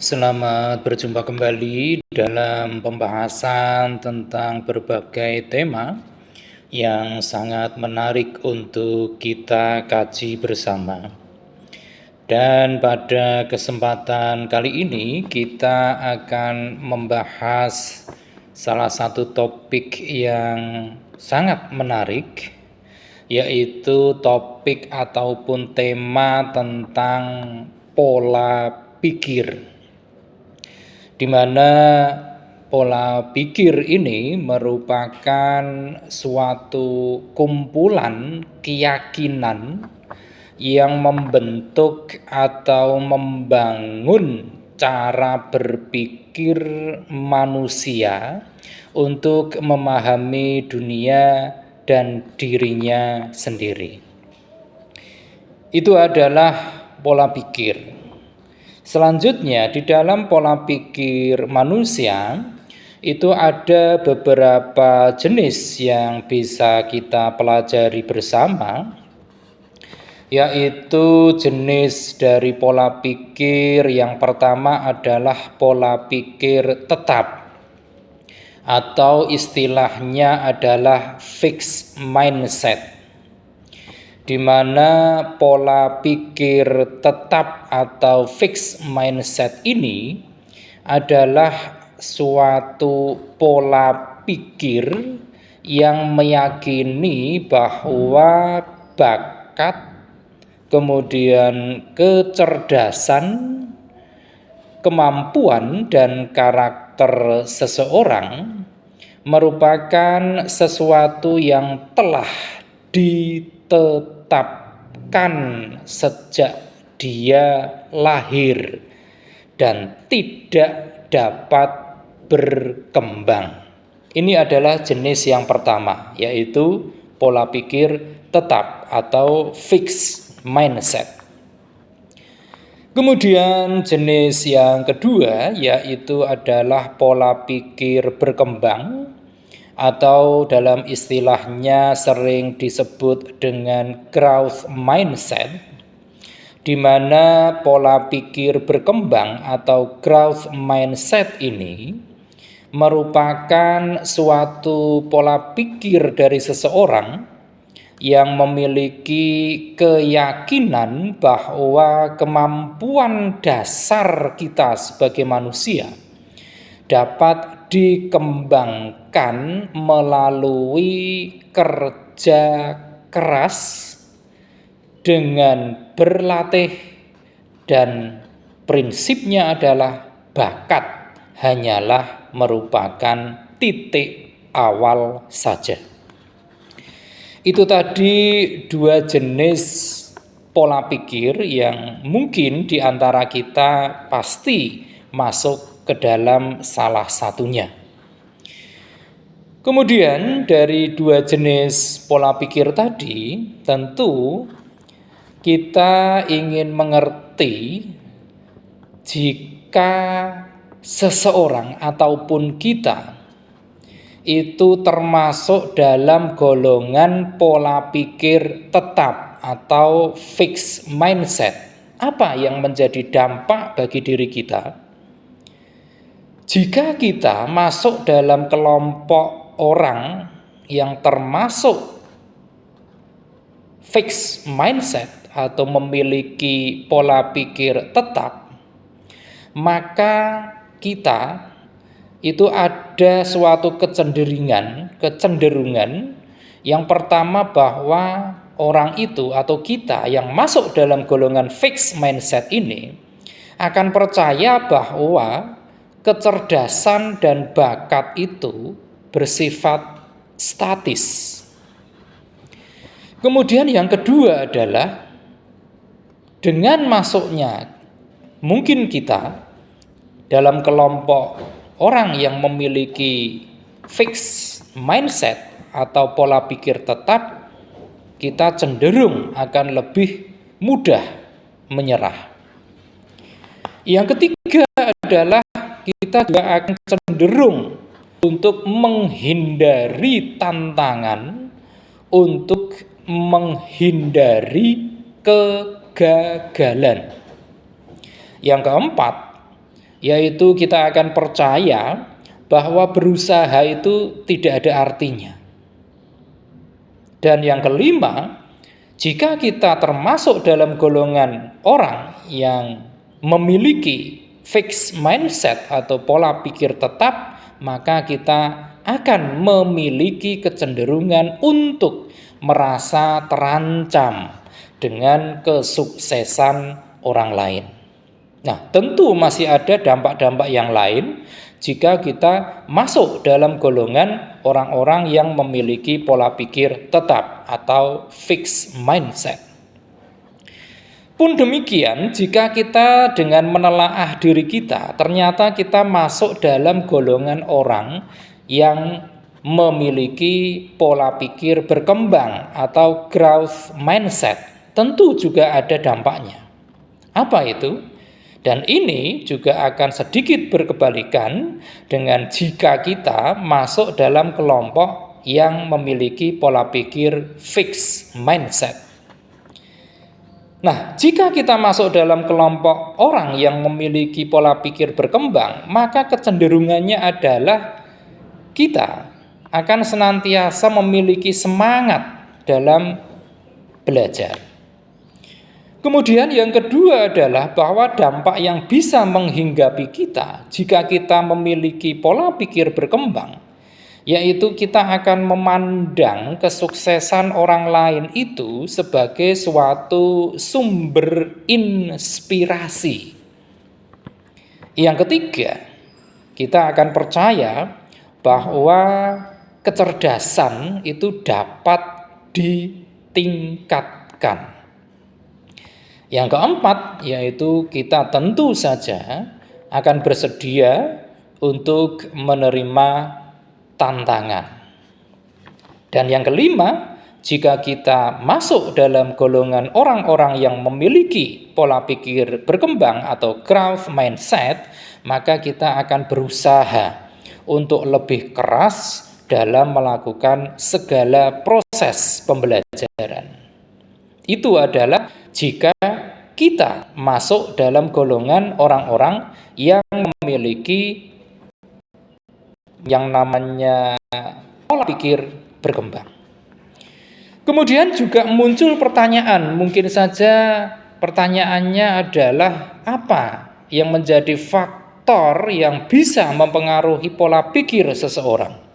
Selamat berjumpa kembali dalam pembahasan tentang berbagai tema yang sangat menarik untuk kita kaji bersama. Dan pada kesempatan kali ini kita akan membahas salah satu topik yang sangat menarik, yaitu topik ataupun tema tentang pola pikir, di mana pola pikir ini merupakan suatu kumpulan keyakinan yang membentuk atau membangun cara berpikir manusia untuk memahami dunia dan dirinya sendiri. Itu adalah pola pikir. Selanjutnya, di dalam pola pikir manusia itu ada beberapa jenis yang bisa kita pelajari bersama, yaitu jenis dari pola pikir yang pertama adalah pola pikir tetap, atau istilahnya adalah fixed mindset, di mana pola pikir tetap atau fixed mindset ini adalah suatu pola pikir yang meyakini bahwa bakat, kemudian kecerdasan, kemampuan dan karakter seseorang merupakan sesuatu yang telah ditetapkan sejak dia lahir dan tidak dapat berkembang. Ini adalah jenis yang pertama, yaitu pola pikir tetap atau fixed mindset. Kemudian jenis yang kedua yaitu adalah pola pikir berkembang, atau dalam istilahnya sering disebut dengan growth mindset, di mana pola pikir berkembang atau growth mindset ini merupakan suatu pola pikir dari seseorang yang memiliki keyakinan bahwa kemampuan dasar kita sebagai manusia dapat dikembangkan melalui kerja keras dengan berlatih, dan prinsipnya adalah bakat hanyalah merupakan titik awal saja. Itu tadi dua jenis pola pikir yang mungkin di antara kita pasti masuk ke dalam salah satunya. Kemudian dari dua jenis pola pikir tadi, tentu kita ingin mengerti jika seseorang ataupun kita itu termasuk dalam golongan pola pikir tetap atau fixed mindset. Apa yang menjadi dampak bagi diri kita jika kita masuk dalam kelompok orang yang termasuk fixed mindset atau memiliki pola pikir tetap? Maka kita itu ada suatu kecenderungan yang pertama, bahwa orang itu atau kita yang masuk dalam golongan fixed mindset ini akan percaya bahwa kecerdasan dan bakat itu bersifat statis. Kemudian yang kedua adalah dengan masuknya mungkin kita dalam kelompok orang yang memiliki fixed mindset atau pola pikir tetap, kita cenderung akan lebih mudah menyerah. Yang ketiga adalah kita juga akan cenderung untuk menghindari tantangan, untuk menghindari kegagalan. Yang keempat, yaitu kita akan percaya bahwa berusaha itu tidak ada artinya. Dan yang kelima, jika kita termasuk dalam golongan orang yang memiliki fixed mindset atau pola pikir tetap, maka kita akan memiliki kecenderungan untuk merasa terancam dengan kesuksesan orang lain. Nah, tentu masih ada dampak-dampak yang lain jika kita masuk dalam golongan orang-orang yang memiliki pola pikir tetap atau fixed mindset. Pun demikian, jika kita dengan menelaah diri kita, ternyata kita masuk dalam golongan orang yang memiliki pola pikir berkembang atau growth mindset, tentu juga ada dampaknya. Apa itu? Dan ini juga akan sedikit berkebalikan dengan jika kita masuk dalam kelompok yang memiliki pola pikir fixed mindset. Nah, jika kita masuk dalam kelompok orang yang memiliki pola pikir berkembang, maka kecenderungannya adalah kita akan senantiasa memiliki semangat dalam belajar. Kemudian yang kedua adalah bahwa dampak yang bisa menghinggapi kita jika kita memiliki pola pikir berkembang, yaitu kita akan memandang kesuksesan orang lain itu sebagai suatu sumber inspirasi. Yang ketiga, kita akan percaya bahwa kecerdasan itu dapat ditingkatkan. Yang keempat, yaitu kita tentu saja akan bersedia untuk menerima tantangan. Dan yang kelima, jika kita masuk dalam golongan orang-orang yang memiliki pola pikir berkembang atau growth mindset, maka kita akan berusaha untuk lebih keras dalam melakukan segala proses pembelajaran. Itu adalah jika kita masuk dalam golongan orang-orang yang memiliki yang namanya pola pikir berkembang. Kemudian juga muncul pertanyaan, mungkin saja pertanyaannya adalah apa yang menjadi faktor yang bisa mempengaruhi pola pikir seseorang.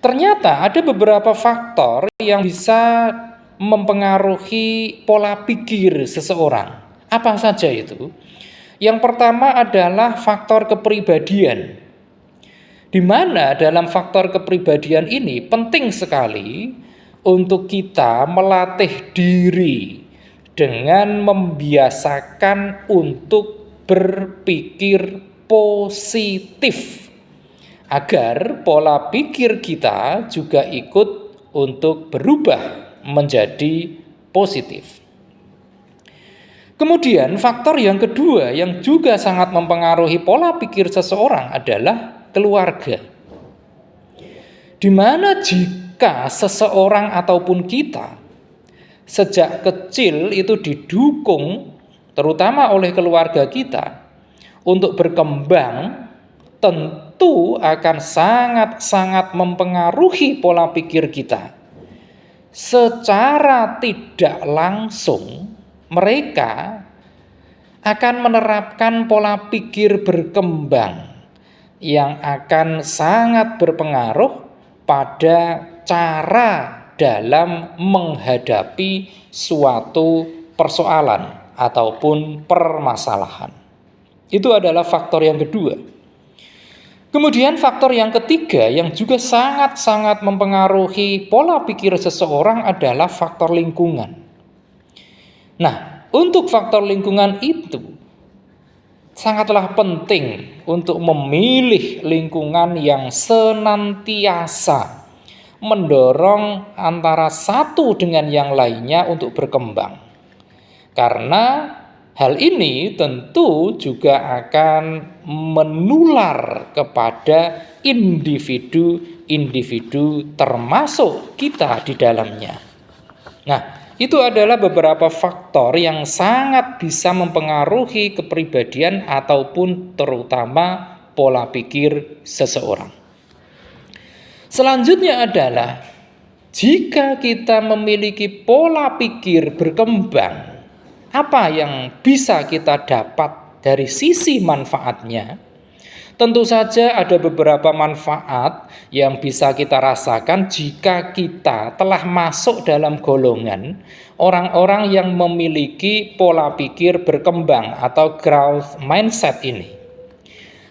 Ternyata ada beberapa faktor yang bisa mempengaruhi pola pikir seseorang. Apa saja itu? Yang pertama adalah faktor kepribadian, di mana dalam faktor kepribadian ini penting sekali untuk kita melatih diri dengan membiasakan untuk berpikir positif, agar pola pikir kita juga ikut untuk berubah menjadi positif. Kemudian faktor yang kedua yang juga sangat mempengaruhi pola pikir seseorang adalah keluarga. Di mana jika seseorang ataupun kita sejak kecil itu didukung terutama oleh keluarga kita untuk berkembang, tentu akan sangat-sangat mempengaruhi pola pikir kita. Secara tidak langsung mereka akan menerapkan pola pikir berkembang yang akan sangat berpengaruh pada cara dalam menghadapi suatu persoalan ataupun permasalahan. Itu adalah faktor yang kedua. Kemudian faktor yang ketiga yang juga sangat-sangat mempengaruhi pola pikir seseorang adalah faktor lingkungan. Nah, untuk faktor lingkungan itu sangatlah penting untuk memilih lingkungan yang senantiasa mendorong antara satu dengan yang lainnya untuk berkembang. Karena hal ini tentu juga akan menular kepada individu-individu termasuk kita di dalamnya. Nah, Itu adalah beberapa faktor yang sangat bisa mempengaruhi kepribadian ataupun terutama pola pikir seseorang. Selanjutnya adalah jika kita memiliki pola pikir berkembang, apa yang bisa kita dapat dari sisi manfaatnya? Tentu saja ada beberapa manfaat yang bisa kita rasakan jika kita telah masuk dalam golongan orang-orang yang memiliki pola pikir berkembang atau growth mindset ini.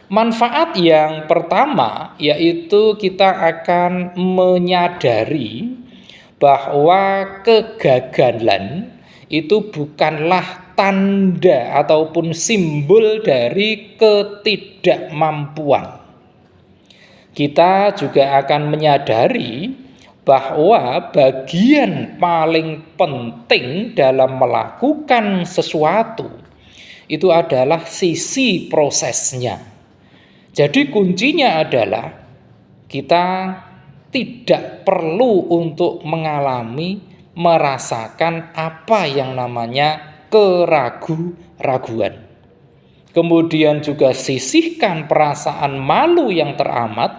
Manfaat yang pertama yaitu kita akan menyadari bahwa kegagalan itu bukanlah tanda ataupun simbol dari ketidakmampuan. Kita juga akan menyadari bahwa bagian paling penting dalam melakukan sesuatu itu adalah sisi prosesnya. Jadi kuncinya adalah kita tidak perlu untuk merasakan apa yang namanya keraguan. Kemudian juga sisihkan perasaan malu yang teramat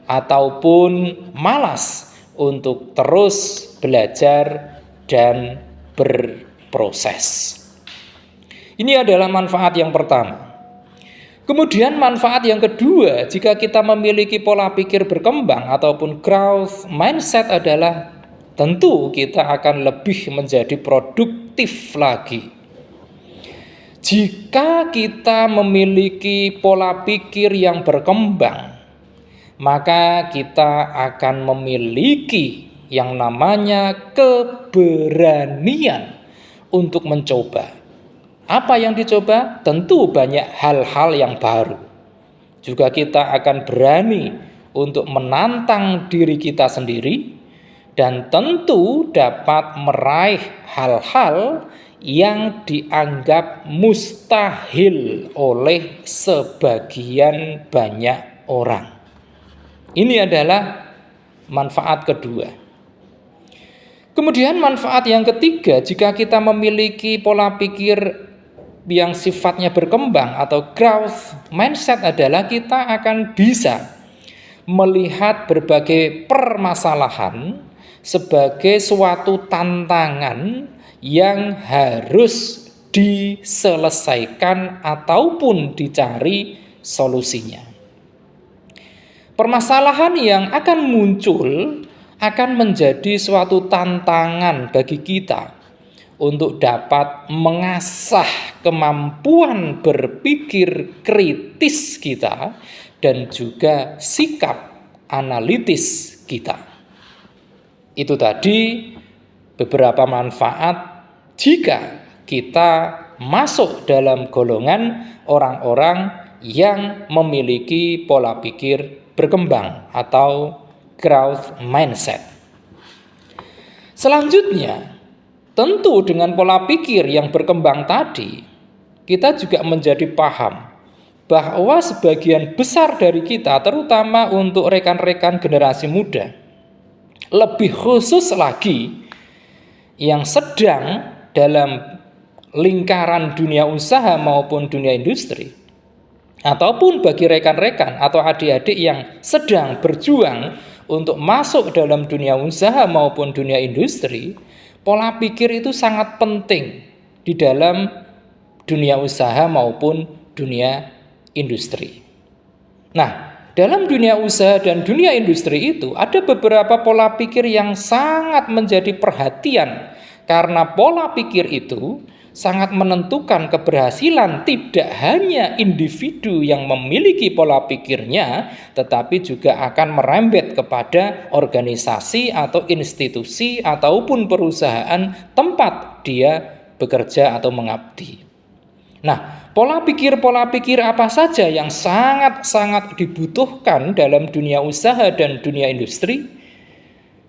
ataupun malas untuk terus belajar dan berproses. Ini adalah manfaat yang pertama. Kemudian manfaat yang kedua, jika kita memiliki pola pikir berkembang ataupun growth mindset adalah tentu kita akan lebih menjadi produktif lagi. Jika kita memiliki pola pikir yang berkembang, maka kita akan memiliki yang namanya keberanian untuk mencoba. Apa yang dicoba? Tentu banyak hal-hal yang baru. Juga kita akan berani untuk menantang diri kita sendiri dan tentu dapat meraih hal-hal yang dianggap mustahil oleh sebagian banyak orang. Ini adalah manfaat kedua. Kemudian manfaat yang ketiga, jika kita memiliki pola pikir yang sifatnya berkembang atau growth mindset adalah kita akan bisa melihat berbagai permasalahan sebagai suatu tantangan yang harus diselesaikan ataupun dicari solusinya. Permasalahan yang akan muncul akan menjadi suatu tantangan bagi kita untuk dapat mengasah kemampuan berpikir kritis kita dan juga sikap analitis kita. Itu tadi beberapa manfaat jika kita masuk dalam golongan orang-orang yang memiliki pola pikir berkembang atau growth mindset. Selanjutnya, tentu dengan pola pikir yang berkembang tadi, kita juga menjadi paham bahwa sebagian besar dari kita, terutama untuk rekan-rekan generasi muda, lebih khusus lagi yang sedang dalam lingkaran dunia usaha maupun dunia industri, ataupun bagi rekan-rekan atau adik-adik yang sedang berjuang untuk masuk dalam dunia usaha maupun dunia industri, pola pikir itu sangat penting di dalam dunia usaha maupun dunia industri. Nah, dalam dunia usaha dan dunia industri itu ada beberapa pola pikir yang sangat menjadi perhatian karena pola pikir itu sangat menentukan keberhasilan tidak hanya individu yang memiliki pola pikirnya, tetapi juga akan merembet kepada organisasi atau institusi ataupun perusahaan tempat dia bekerja atau mengabdi. Nah, pola pikir apa saja yang sangat-sangat dibutuhkan dalam dunia usaha dan dunia industri?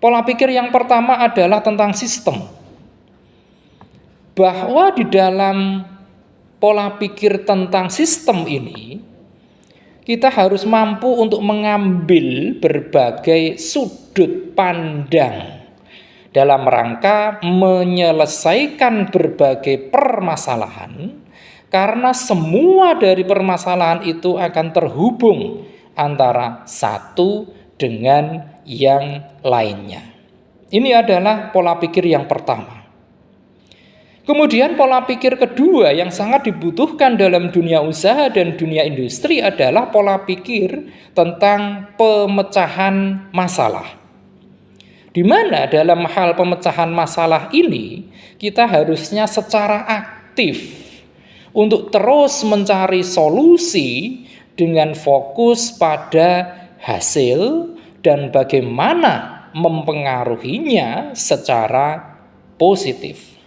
Pola pikir yang pertama adalah tentang sistem. Bahwa di dalam pola pikir tentang sistem ini, kita harus mampu untuk mengambil berbagai sudut pandang dalam rangka menyelesaikan berbagai permasalahan, karena semua dari permasalahan itu akan terhubung antara satu dengan yang lainnya. Ini adalah pola pikir yang pertama. Kemudian pola pikir kedua yang sangat dibutuhkan dalam dunia usaha dan dunia industri adalah pola pikir tentang pemecahan masalah. Di mana dalam hal pemecahan masalah ini kita harusnya secara aktif untuk terus mencari solusi dengan fokus pada hasil dan bagaimana mempengaruhinya secara positif.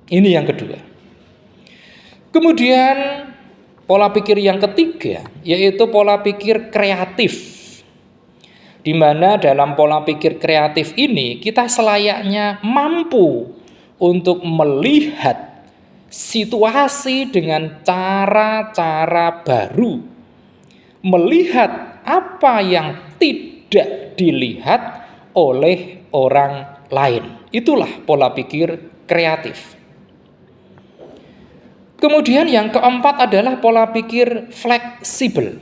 Ini yang kedua. Kemudian pola pikir yang ketiga yaitu pola pikir kreatif. Di mana dalam pola pikir kreatif ini kita selayaknya mampu untuk melihat situasi dengan cara-cara baru. Melihat apa yang tidak dilihat oleh orang lain. Itulah pola pikir kreatif. Kemudian yang keempat adalah pola pikir fleksibel.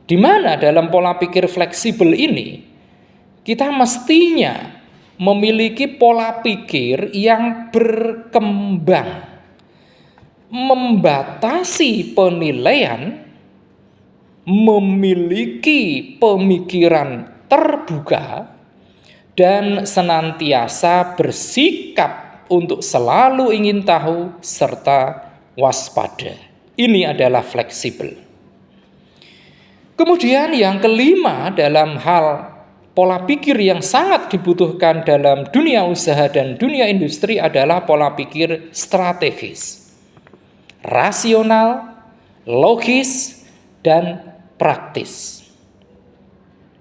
Di mana dalam pola pikir fleksibel ini kita mestinya memiliki pola pikir yang berkembang, membatasi penilaian, memiliki pemikiran terbuka, dan senantiasa bersikap untuk selalu ingin tahu serta waspada. Ini adalah fleksibel. Kemudian yang kelima dalam hal pola pikir yang sangat dibutuhkan dalam dunia usaha dan dunia industri adalah pola pikir strategis, rasional, logis, dan praktis.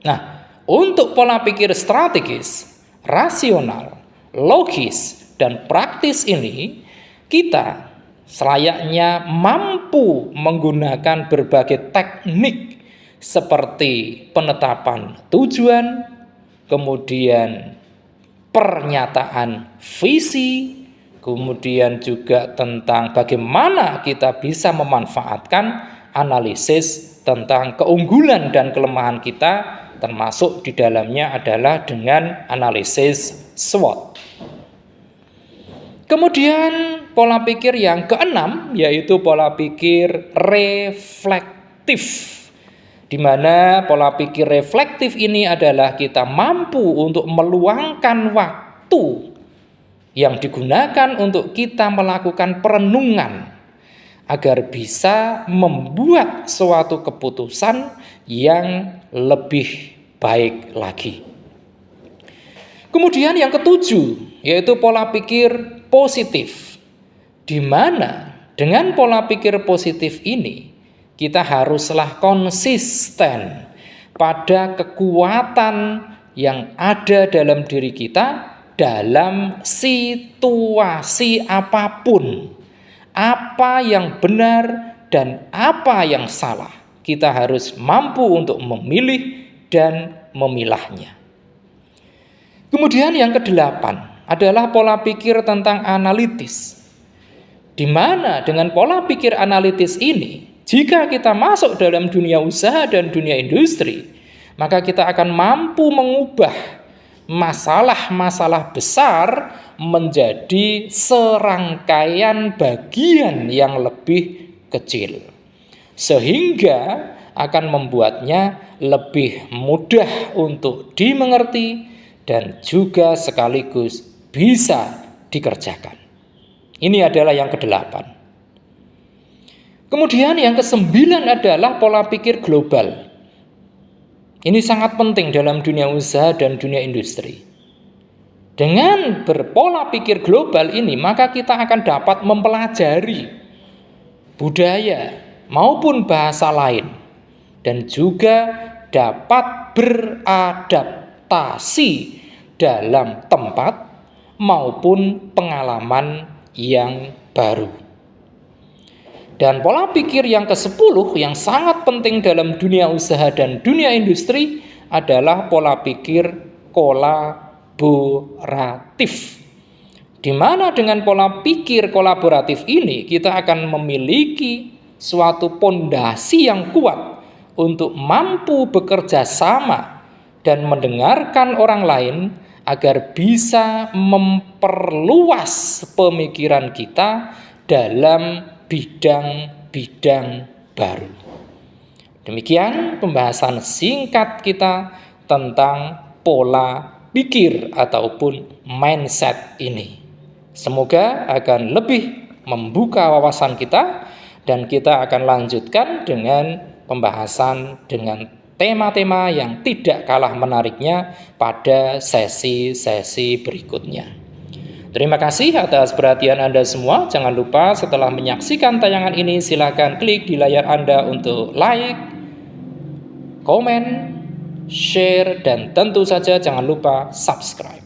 Nah, untuk pola pikir strategis, rasional, logis, dan praktis ini kita selayaknya mampu menggunakan berbagai teknik seperti penetapan tujuan, kemudian pernyataan visi, kemudian juga tentang bagaimana kita bisa memanfaatkan analisis tentang keunggulan dan kelemahan kita, termasuk di dalamnya adalah dengan analisis SWOT. Kemudian pola pikir yang keenam yaitu pola pikir reflektif. Di mana pola pikir reflektif ini adalah kita mampu untuk meluangkan waktu yang digunakan untuk kita melakukan perenungan agar bisa membuat suatu keputusan yang lebih baik lagi. Kemudian yang ketujuh yaitu pola pikir positif, di mana dengan pola pikir positif ini kita haruslah konsisten pada kekuatan yang ada dalam diri kita dalam situasi apapun. Apa yang benar dan apa yang salah, kita harus mampu untuk memilih dan memilahnya. Kemudian yang kedelapan adalah pola pikir tentang analitis. Di mana dengan pola pikir analitis ini, jika kita masuk dalam dunia usaha dan dunia industri, maka kita akan mampu mengubah masalah-masalah besar menjadi serangkaian bagian yang lebih kecil, sehingga akan membuatnya lebih mudah untuk dimengerti dan juga sekaligus bisa dikerjakan. Ini adalah yang kedelapan. Kemudian yang kesembilan adalah pola pikir global. Ini sangat penting dalam dunia usaha dan dunia industri. Dengan berpola pikir global ini, maka kita akan dapat mempelajari budaya maupun bahasa lain dan juga dapat beradaptasi dalam tempat maupun pengalaman yang baru. Dan pola pikir yang ke-10 yang sangat penting dalam dunia usaha dan dunia industri adalah pola pikir kolaborasi. kolaboratif. Di mana dengan pola pikir kolaboratif ini kita akan memiliki suatu pondasi yang kuat untuk mampu bekerja sama dan mendengarkan orang lain agar bisa memperluas pemikiran kita dalam bidang-bidang baru. Demikian pembahasan singkat kita tentang pola pikir ataupun mindset ini. Semoga akan lebih membuka wawasan kita dan kita akan lanjutkan dengan pembahasan dengan tema-tema yang tidak kalah menariknya pada sesi-sesi berikutnya. Terima kasih atas perhatian Anda semua. Jangan lupa setelah menyaksikan tayangan ini silakan klik di layar Anda untuk like, komen, share, dan tentu saja jangan lupa subscribe.